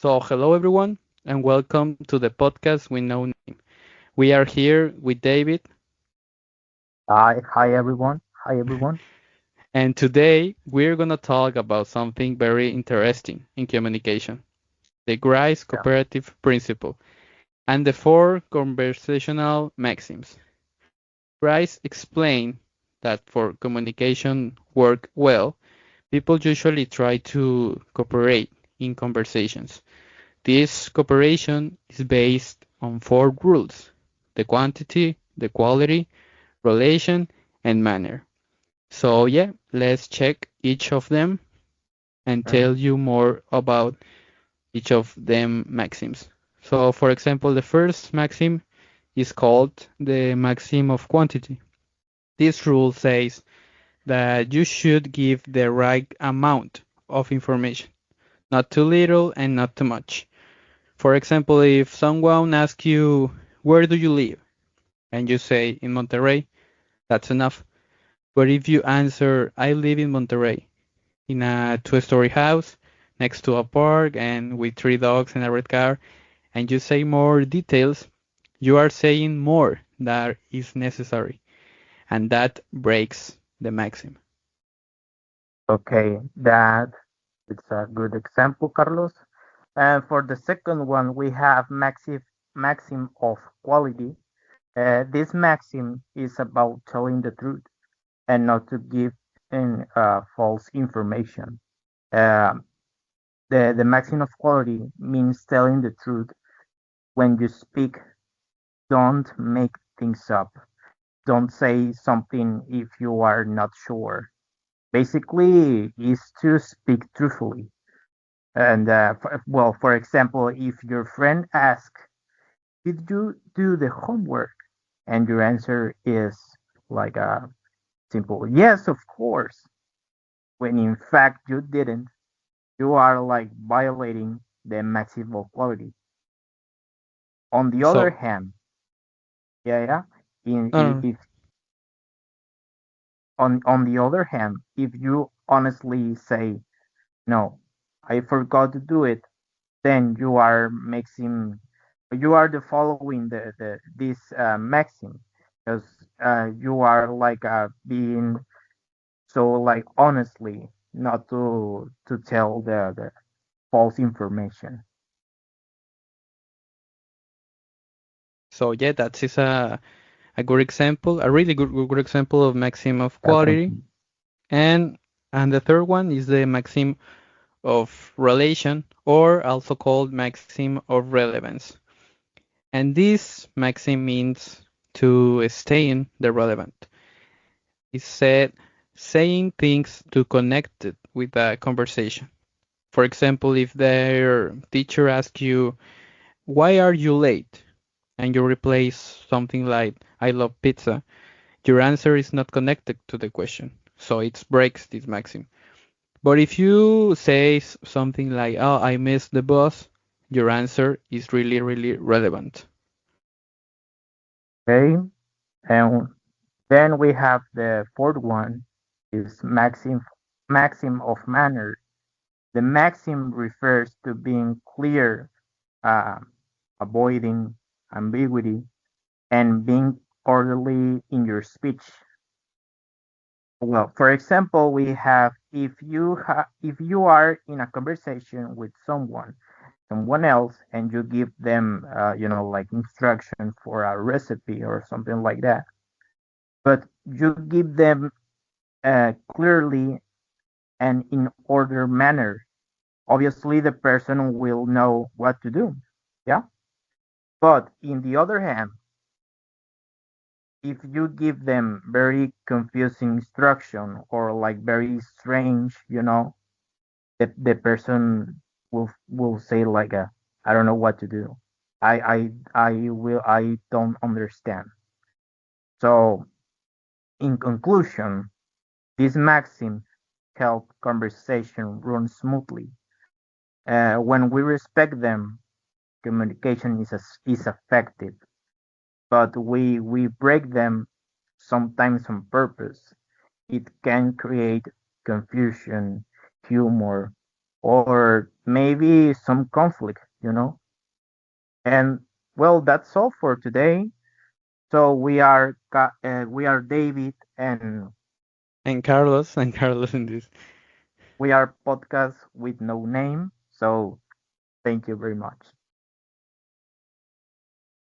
So, hello everyone, and welcome to the podcast with no name. We are here with David, Hi everyone. Hi everyone. and today we're gonna talk about something very interesting in communication: the Grice Yeah. cooperative principle and the four conversational maxims. Grice explained that for communication work well, people usually try to cooperate in conversations. This cooperation is based on four rules: the quantity, the quality, relation, and manner. So yeah, let's check each of them and Okay. tell you more about each of them maxims. So for example, the first maxim is called the maxim of quantity. This rule says that you should give the right amount of information, not too little and not too much. For example, if someone asks you, where do you live? And you say, in Monterrey, that's enough. But if you answer, I live in Monterrey, in a two-story house, next to a park, and with three dogs and a red car, and you say more details, you are saying more than is necessary. And that breaks the maxim. Okay. That it's a good example, Carlos. And for the second one, we have maxim of quality. This maxim is about telling the truth and not to give in false information. Uh, the maxim of quality means telling the truth when you speak. Don't make things up. Don't say something if you are not sure. Basically is to speak truthfully. And well, for example, if your friend asks, "Did you do the homework?" and your answer is like a simple "Yes, of course," when in fact you didn't, you are like violating the maximum of quality. On the other So, hand, yeah, yeah. no, no, no. If on the other hand, if you honestly say no, I forgot to do it, then you are the following the this maxim because you are like being so like honestly not to tell the false information. So yeah, that is a good example, a really good example of maxim of Yeah, thank quality. you. And and the third one is the maxim of relation, or also called maxim of relevance. And this maxim means to staying the relevant. It said saying things to connect it with a conversation. For example, if their teacher asks you, why are you late? And you replace something like, I love pizza, your answer is not connected to the question. So it breaks this maxim. But if you say something like, oh, I missed the bus, your answer is really, really relevant. Okay, and then we have the fourth one is maxim of manner. The maxim refers to being clear, uh, avoiding ambiguity, and being orderly in your speech. Well, for example, we have if you are in a conversation with someone else, and you give them like instruction for a recipe or something like that, but you give them clearly and in order manner. Obviously, the person will know what to do. Yeah. But in the other hand, if you give them very confusing instruction or like very strange, the person will say like I don't know what to do. I don't understand. So in conclusion, these maxims help conversation run smoothly. When we respect them, communication is effective. But we break them sometimes on purpose. It can create confusion, humor, or maybe some conflict. And well, that's all for today. So we are David, and And Carlos in this. we are podcast with no name. So thank you very much.